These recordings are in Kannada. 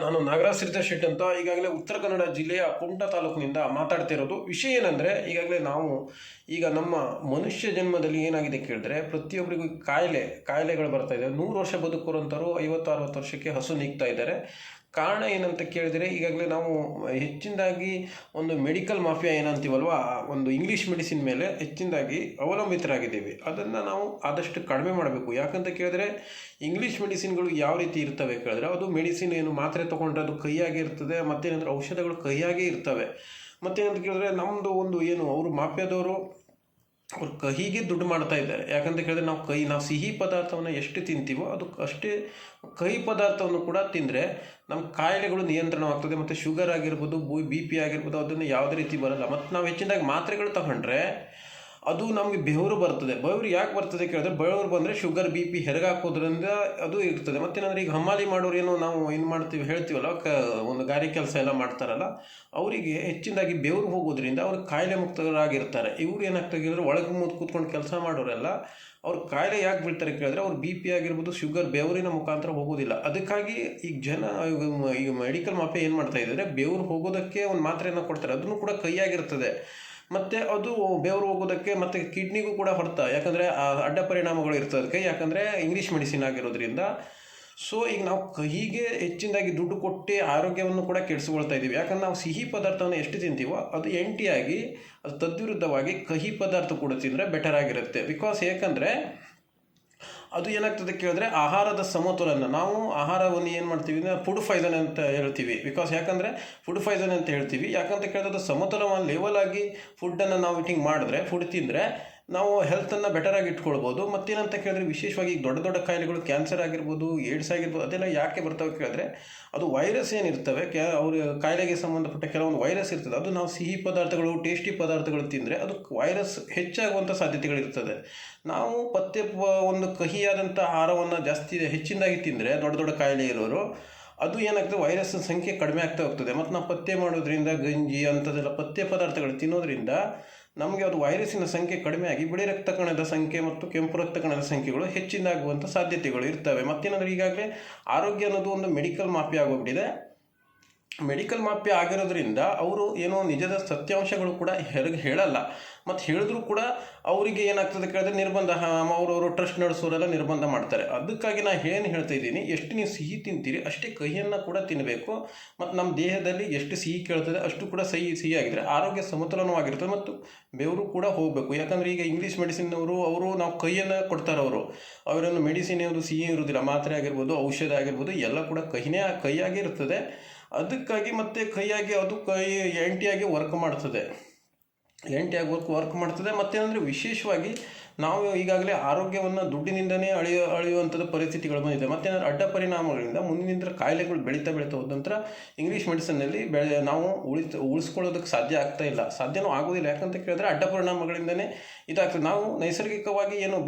ನಾನು ನಾಗರಾಜ್ ಶ್ರೀಧರ್ ಶೆಟ್ಟಿ ಅಂತ ಈಗಾಗಲೇ ಉತ್ತರ ಕನ್ನಡ ಜಿಲ್ಲೆಯ ಕುಮಟಾ ತಾಲೂಕಿನಿಂದ ಮಾತಾಡ್ತಿರೋದು. ವಿಷಯ ಏನಂದರೆ, ಈಗಾಗಲೇ ನಾವು ಈಗ ನಮ್ಮ ಮನುಷ್ಯ ಜನ್ಮದಲ್ಲಿ ಏನಾಗಿದೆ ಕೇಳಿದ್ರೆ, ಪ್ರತಿಯೊಬ್ಬರಿಗೂ ಕಾಯಿಲೆಗಳು ಬರ್ತಾ ಇದೆ. 100 ವರ್ಷ ಬದುಕೋರಂಥವ್ರು 50-60 ವರ್ಷಕ್ಕೆ ಹಸು ನೀಗ್ತಾ ಇದ್ದಾರೆ. ಕಾರಣ ಏನಂತ ಕೇಳಿದರೆ, ಈಗಾಗಲೇ ನಾವು ಹೆಚ್ಚಿನದಾಗಿ ಒಂದು ಮೆಡಿಕಲ್ ಮಾಫಿಯಾ ಏನಂತೀವಲ್ವ, ಒಂದು ಇಂಗ್ಲೀಷ್ ಮೆಡಿಸಿನ್ ಮೇಲೆ ಹೆಚ್ಚಿನದಾಗಿ ಅವಲಂಬಿತರಾಗಿದ್ದೀವಿ. ಅದನ್ನು ನಾವು ಆದಷ್ಟು ಕಡಿಮೆ ಮಾಡಬೇಕು. ಯಾಕಂತ ಕೇಳಿದ್ರೆ, ಇಂಗ್ಲೀಷ್ ಮೆಡಿಸಿನ್ಗಳು ಯಾವ ರೀತಿ ಇರ್ತವೆ ಕೇಳಿದ್ರೆ, ಅದು ಮೆಡಿಸಿನ್ ಏನು ಮಾತ್ರೆ ತೊಗೊಂಡ್ರೆ ಅದು ಕೈಯಾಗೆ ಇರ್ತದೆ, ಮತ್ತೇನಂದ್ರೆ ಔಷಧಗಳು ಕೈಯಾಗೆ ಇರ್ತವೆ. ಮತ್ತೇನಂತ ಕೇಳಿದ್ರೆ, ನಮ್ಮದು ಒಂದು ಏನು ಅವರು ಮಾಫಿಯಾದವರು ಅವ್ರು ಕಹಿಗೆ ದುಡ್ಡು ಮಾಡ್ತಾ ಇದ್ದಾರೆ. ಯಾಕಂತ ಕೇಳಿದ್ರೆ, ನಾವು ಸಿಹಿ ಪದಾರ್ಥವನ್ನು ಎಷ್ಟು ತಿಂತೀವೋ ಅದು ಅಷ್ಟೇ ಕಹಿ ಪದಾರ್ಥವನ್ನು ಕೂಡ ತಿಂದರೆ ನಮ್ಮ ಕಾಯಿಲೆಗಳು ನಿಯಂತ್ರಣವಾಗ್ತದೆ. ಮತ್ತು ಶುಗರ್ ಆಗಿರ್ಬೋದು, BP ಆಗಿರ್ಬೋದು, ಅದನ್ನು ಯಾವುದೇ ರೀತಿ ಬರಲ್ಲ. ಮತ್ತು ನಾವು ಹೆಚ್ಚಿನದಾಗಿ ಮಾತ್ರೆಗಳು ತಗೊಂಡ್ರೆ ಅದು ನಮಗೆ ಬೆವರು ಬರ್ತದೆ. ಬೆವರು ಯಾಕೆ ಬರ್ತದೆ ಕೇಳಿದ್ರೆ, ಬೆವರು ಬಂದರೆ ಶುಗರ್ BP ಹೆರಗಾಕೋದ್ರಿಂದ ಅದು ಇರ್ತದೆ. ಮತ್ತೇನಂದ್ರೆ, ಈಗ ಹಮಾಲಿ ಮಾಡೋರು ಏನೋ ನಾವು ಏನು ಮಾಡ್ತೀವಿ ಹೇಳ್ತೀವಲ್ಲ, ಒಂದು ಗಾರೆ ಕೆಲಸ ಎಲ್ಲ ಮಾಡ್ತಾರಲ್ಲ, ಅವರಿಗೆ ಹೆಚ್ಚಿನದಾಗಿ ಬೆವರು ಹೋಗೋದ್ರಿಂದ ಅವ್ರು ಕಾಯಿಲೆ ಮುಕ್ತರಾಗಿರ್ತಾರೆ. ಇವ್ರು ಏನಾಗ್ತಾಗಿದ್ರೆ, ಒಳಗೆ ಕೂತ್ಕೊಂಡು ಕೆಲಸ ಮಾಡೋರೆಲ್ಲ ಅವ್ರು ಕಾಯಿಲೆ ಯಾಕೆ ಬೀಳ್ತಾರೆ ಕೇಳಿದ್ರೆ, ಅವ್ರು BP ಆಗಿರ್ಬೋದು, ಶುಗರ್ ಬೆವರಿನ ಮುಖಾಂತರ ಹೋಗೋದಿಲ್ಲ. ಅದಕ್ಕಾಗಿ ಈಗ ಮೆಡಿಕಲ್ ಮಾಫಿಯಾ ಏನು ಮಾಡ್ತಾ ಇದ್ದಾರೆ, ಬೆವರು ಹೋಗೋದಕ್ಕೆ ಒಂದು ಮಾತ್ರೆಯನ್ನು ಕೊಡ್ತಾರೆ. ಅದನ್ನು ಕೂಡ ಕೈಯಾಗಿರ್ತದೆ. ಮತ್ತು ಅದು ಬೆವರು ಹೋಗೋದಕ್ಕೆ ಮತ್ತು ಕಿಡ್ನಿಗೂ ಕೂಡ ಹೊಡ್ತಾ, ಯಾಕಂದರೆ ಅಡ್ಡ ಪರಿಣಾಮಗಳು ಇರ್ತದೆ ಅದಕ್ಕೆ. ಯಾಕಂದರೆ ಇಂಗ್ಲೀಷ್ ಮೆಡಿಸಿನ್ ಆಗಿರೋದ್ರಿಂದ. ಸೊ ಈಗ ನಾವು ಕಹಿಗೆ ಹೆಚ್ಚಿನದಾಗಿ ದುಡ್ಡು ಕೊಟ್ಟು ಆರೋಗ್ಯವನ್ನು ಕೂಡ ಕೆಡಿಸ್ಕೊಳ್ತಾ ಇದ್ದೀವಿ. ಯಾಕಂದ್ರೆ ನಾವು ಸಿಹಿ ಪದಾರ್ಥವನ್ನು ಎಷ್ಟು ತಿಂತೀವೋ ಅದು ಎಂಟಿಯಾಗಿ, ಅದು ತದ್ವಿರುದ್ಧವಾಗಿ ಕಹಿ ಪದಾರ್ಥ ಕೂಡ ತಿಂದರೆ ಬೆಟರ್ ಆಗಿರುತ್ತೆ. ಬಿಕಾಸ್ ಯಾಕಂದರೆ ಅದು ಏನಾಗ್ತದೆ ಕೇಳಿದ್ರೆ, ಆಹಾರದ ಸಮತೋಲನ, ನಾವು ಆಹಾರವನ್ನು ಏನು ಮಾಡ್ತೀವಿ ಅಂದರೆ ಫುಡ್ ಪಾಯ್ಸನ್ ಅಂತ ಹೇಳ್ತೀವಿ. ಬಿಕಾಸ್ ಯಾಕಂದರೆ ಫುಡ್ ಪಾಯ್ಸನ್ ಅಂತ ಹೇಳ್ತೀವಿ. ಯಾಕಂತ ಕೇಳಿದ್ರೆ, ಅದು ಸಮತೋಲನ ಲೆವೆಲ್ ಆಗಿ ಫುಡ್ಡನ್ನು ನಾವು ಈಟಿಂಗ್ ಮಾಡಿದ್ರೆ, ಫುಡ್ ತಿಂದರೆ ನಾವು ಹೆಲ್ತನ್ನು ಬೆಟರಾಗಿ ಇಟ್ಕೊಳ್ಬೋದು. ಮತ್ತೇನಂತ ಕೇಳಿದ್ರೆ, ವಿಶೇಷವಾಗಿ ಈಗ ದೊಡ್ಡ ದೊಡ್ಡ ಕಾಯಿಲೆಗಳು, ಕ್ಯಾನ್ಸರ್ ಆಗಿರ್ಬೋದು, ಏಡ್ಸ್ ಆಗಿರ್ಬೋದು, ಅದೆಲ್ಲ ಯಾಕೆ ಬರ್ತವೆ ಕೇಳಿದ್ರೆ, ಅದು ವೈರಸ್ ಏನಿರ್ತವೆ, ಅವ್ರ ಕಾಯಿಲೆಗೆ ಸಂಬಂಧಪಟ್ಟ ಕೆಲವೊಂದು ವೈರಸ್ ಇರ್ತದೆ. ಅದು ನಾವು ಸಿಹಿ ಪದಾರ್ಥಗಳು, ಟೇಸ್ಟಿ ಪದಾರ್ಥಗಳು ತಿಂದರೆ ಅದು ವೈರಸ್ ಹೆಚ್ಚಾಗುವಂಥ ಸಾಧ್ಯತೆಗಳಿರ್ತದೆ. ನಾವು ಒಂದು ಕಹಿಯಾದಂಥ ಆಹಾರವನ್ನು ಹೆಚ್ಚಿನದಾಗಿ ತಿಂದರೆ, ದೊಡ್ಡ ದೊಡ್ಡ ಕಾಯಿಲೆ ಇರೋರು, ಅದು ಏನಾಗ್ತದೆ, ವೈರಸ್ ಸಂಖ್ಯೆ ಕಡಿಮೆ ಆಗ್ತಾ ಹೋಗ್ತದೆ. ಮತ್ತು ನಾವು ಪಥ್ಯ ಮಾಡೋದ್ರಿಂದ, ಗಂಜಿ ಅಂಥದ್ದೆಲ್ಲ ಪಥ್ಯ ಪದಾರ್ಥಗಳು ತಿನ್ನೋದ್ರಿಂದ ನಮಗೆ ಅದು ವೈರಸ್ಸಿನ ಸಂಖ್ಯೆ ಕಡಿಮೆ ಆಗಿ ಬಿಳಿ ರಕ್ತ ಕಣದ ಸಂಖ್ಯೆ ಮತ್ತು ಕೆಂಪು ರಕ್ತ ಕಣದ ಸಂಖ್ಯೆಗಳು ಹೆಚ್ಚಿನಾಗುವಂಥ ಸಾಧ್ಯತೆಗಳು ಇರ್ತವೆ. ಮತ್ತೇನಂದರೆ, ಈಗಾಗಲೇ ಆರೋಗ್ಯ ಅನ್ನೋದು ಒಂದು ಮೆಡಿಕಲ್ ಮಾಫಿಯಾ ಆಗೋಗ್ಬಿಟ್ಟಿದೆ. ಮೆಡಿಕಲ್ ಮಾಫಿಯಾ ಆಗಿರೋದ್ರಿಂದ ಅವರು ಏನೋ ನಿಜದ ಸತ್ಯಾಂಶಗಳು ಕೂಡ ಹೇಳಲ್ಲ. ಮತ್ತು ಹೇಳಿದ್ರು ಕೂಡ ಅವರಿಗೆ ಏನಾಗ್ತದೆ ಕೇಳಿದ್ರೆ, ನಿರ್ಬಂಧ, ಅವರವರು ಟ್ರಸ್ಟ್ ನಡೆಸೋರೆಲ್ಲ ನಿರ್ಬಂಧ ಮಾಡ್ತಾರೆ. ಅದಕ್ಕಾಗಿ ನಾನು ಏನು ಹೇಳ್ತಾ ಇದ್ದೀನಿ, ಎಷ್ಟು ನೀವು ಸಿಹಿ ತಿಂತೀರಿ ಅಷ್ಟೇ ಕಹಿಯನ್ನು ಕೂಡ ತಿನ್ನಬೇಕು. ಮತ್ತು ನಮ್ಮ ದೇಹದಲ್ಲಿ ಎಷ್ಟು ಸಿಹಿ ಕೇಳ್ತದೆ ಅಷ್ಟು ಕೂಡ ಸಿಹಿ ಆಗಿದ್ರೆ ಆರೋಗ್ಯ ಸಮತೋಲನವಾಗಿರ್ತದೆ. ಮತ್ತು ಬೆವರು ಕೂಡ ಹೋಗಬೇಕು. ಯಾಕಂದರೆ ಈಗ ಇಂಗ್ಲೀಷ್ ಮೆಡಿಸಿನ್ನವರು ನಾವು ಕೈಯನ್ನು ಕೊಡ್ತಾರೆ. ಅವರನ್ನು ಮೆಡಿಸಿನ್ ಯಾವುದು ಸಿಹಿ ಇರೋದಿಲ್ಲ. ಮಾತ್ರೆ ಆಗಿರ್ಬೋದು, ಔಷಧ ಆಗಿರ್ಬೋದು, ಎಲ್ಲ ಕೂಡ ಕೈಯಾಗಿ ಇರ್ತದೆ. ಅದಕ್ಕಾಗಿ ಮತ್ತೆ ಕೈಯಾಗಿ ಅದು ಎಂಟಿಯಾಗಿ ವರ್ಕ್ ಮಾಡ್ತದೆ. ಮತ್ತೇನಂದರೆ, ವಿಶೇಷವಾಗಿ ನಾವು ಈಗಾಗಲೇ ಆರೋಗ್ಯವನ್ನು ದುಡ್ಡಿನಿಂದನೇ ಅಳೆಯುವಂಥದ್ದು ಪರಿಸ್ಥಿತಿಗಳು ಬಂದಿದೆ. ಮತ್ತೇನಾದ್ರೂ ಅಡ್ಡ ಪರಿಣಾಮಗಳಿಂದ ಮುಂದಿನ ಕಾಯಿಲೆಗಳು ಬೆಳೀತಾ ಹೋದ ನಂತರ ಇಂಗ್ಲೀಷ್ ಮೆಡಿಸಿನ್ನಲ್ಲಿ ನಾವು ಉಳಿಸ್ಕೊಳ್ಳೋದಕ್ಕೆ ಸಾಧ್ಯನೂ ಆಗೋದಿಲ್ಲ. ಯಾಕಂತ ಕೇಳಿದ್ರೆ, ಅಡ್ಡ ಪರಿಣಾಮಗಳಿಂದನೇ ಇದಾಗ್ತದೆ. ನಾವು ನೈಸರ್ಗಿಕವಾಗಿ ಏನು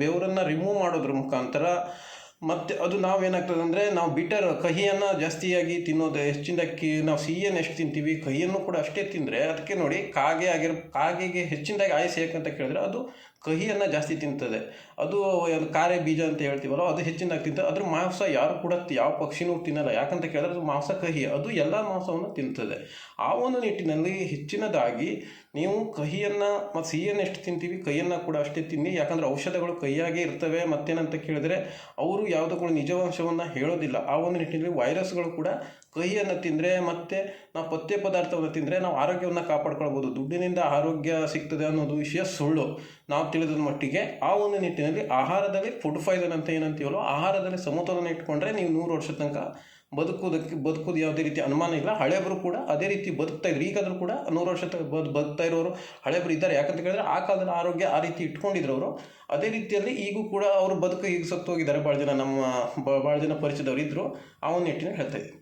ಬೆವರನ್ನು ರಿಮೂವ್ ಮಾಡೋದ್ರ ಮುಖಾಂತರ, ಮತ್ತು ಅದು ನಾವೇನಾಗ್ತದೆ ಅಂದರೆ, ನಾವು ಕಹಿಯನ್ನು ಜಾಸ್ತಿಯಾಗಿ ತಿನ್ನೋದು ಹೆಚ್ಚಿನದಾಗಿ, ನಾವು ಸಿಹಿಯನ್ನು ಎಷ್ಟು ತಿಂತೀವಿ ಕಹಿಯನ್ನು ಕೂಡ ಅಷ್ಟೇ ತಿಂದರೆ, ಅದಕ್ಕೆ ನೋಡಿ ಕಾಗೆಗೆ ಹೆಚ್ಚಿನದಾಗಿ ಆಯಸ್ಸು ಯಾಕಂತ ಕೇಳಿದ್ರೆ, ಅದು ಕಹಿಯನ್ನು ಜಾಸ್ತಿ ತಿಂತದೆ. ಅದು ಕಾರೆ ಬೀಜ ಅಂತ ಹೇಳ್ತೀವಲ್ಲ, ಅದು ಹೆಚ್ಚಿನದಾಗಿ ತಿಂತದೆ. ಅದ್ರ ಮಾಂಸ ಯಾರು ಕೂಡ ಯಾವ ಪಕ್ಷಿನೂ ತಿನ್ನಲ್ಲ. ಯಾಕಂತ ಕೇಳಿದ್ರೆ, ಅದು ಮಾಂಸ ಕಹಿ, ಅದು ಎಲ್ಲ ಮಾಂಸವನ್ನು ತಿಂತದೆ. ಆ ಒಂದು ನಿಟ್ಟಿನಲ್ಲಿ ಹೆಚ್ಚಿನದಾಗಿ ನೀವು ಕಹಿಯನ್ನು ಮತ್ತು ಸಿಹಿಯನ್ನು ಎಷ್ಟು ತಿಂತೀವಿ ಕಹಿಯನ್ನು ಕೂಡ ಅಷ್ಟೇ ತಿನ್ನಿ. ಯಾಕಂದರೆ ಔಷಧಗಳು ಕೈಯಾಗೇ ಇರ್ತವೆ. ಮತ್ತೇನಂತ ಕೇಳಿದ್ರೆ, ಅವರು ಯಾವುದೋ ಕೂಡ ನಿಜವಂಶವನ್ನು ಹೇಳೋದಿಲ್ಲ. ಆ ಒಂದು ನಿಟ್ಟಿನಲ್ಲಿ ವೈರಸ್ಗಳು ಕೂಡ ಕಹಿಯನ್ನು ತಿಂದರೆ, ಮತ್ತು ನಾವು ಪಥ್ಯ ಪದಾರ್ಥವನ್ನು ತಿಂದರೆ ನಾವು ಆರೋಗ್ಯವನ್ನು ಕಾಪಾಡ್ಕೊಳ್ಬೋದು. ದುಡ್ಡಿನಿಂದ ಆರೋಗ್ಯ ಸಿಗ್ತದೆ ಅನ್ನೋದು ವಿಷಯ ಸುಳ್ಳು, ನಾವು ತಿಳಿದ ಮಟ್ಟಿಗೆ. ಆ ಒಂದು ನಿಟ್ಟಿನಲ್ಲಿ ಆಹಾರದಲ್ಲಿ ಫುಡ್ ಪಾಯ್ಸನ್ ಅಂತ ಏನಂತೀವಲ್ಲೋ, ಆಹಾರದಲ್ಲಿ ಸಮತೋಲನ ಇಟ್ಕೊಂಡ್ರೆ ನೀವು 100 ವರ್ಷದ ತನಕ ಬದುಕೋದು ಯಾವುದೇ ರೀತಿ ಅನುಮಾನ ಇಲ್ಲ. ಹಳೆಯವರು ಕೂಡ ಅದೇ ರೀತಿ ಬದುಕ್ತಾ ಇದ್ರು. ಈಗಾದರೂ ಕೂಡ 100 ವರ್ಷ ಬದುಕ್ತಾ ಇರೋರು ಹಳೆಯವರು ಇದ್ದಾರೆ. ಯಾಕಂತ ಕೇಳಿದ್ರೆ, ಆ ಕಾಲದಲ್ಲಿ ಆರೋಗ್ಯ ಆ ರೀತಿ ಇಟ್ಕೊಂಡಿದ್ರು ಅವರು. ಅದೇ ರೀತಿಯಲ್ಲಿ ಈಗೂ ಕೂಡ ಅವರು ಈಗ ಸತ್ತು ಹೋಗಿದ್ದಾರೆ. ಭಾಳ ಜನ ಪರಿಚಯದವರು ಇದ್ದರು. ಆ ಒಂದು ನಿಟ್ಟಿನಲ್ಲಿ ಹೇಳ್ತಾ ಇದ್ದೀನಿ.